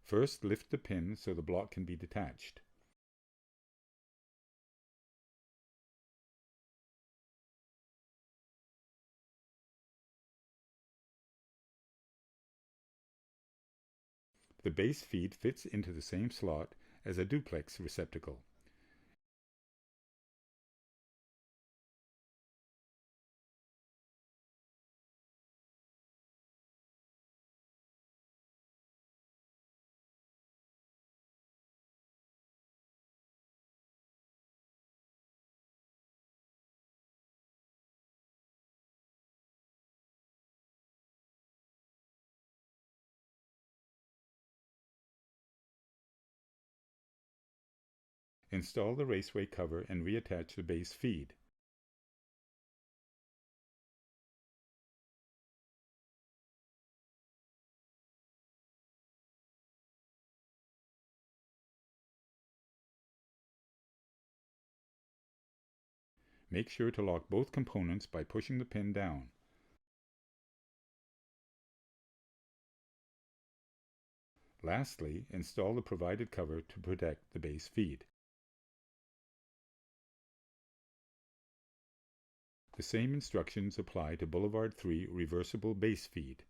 First, lift the pin so the block can be detached. The base feed fits into the same slot as a duplex receptacle. Install the raceway cover and reattach the base feed. Make sure to lock both components by pushing the pin down. Lastly, install the provided cover to protect the base feed. The same instructions apply to Boulevard 3 reversible base feed.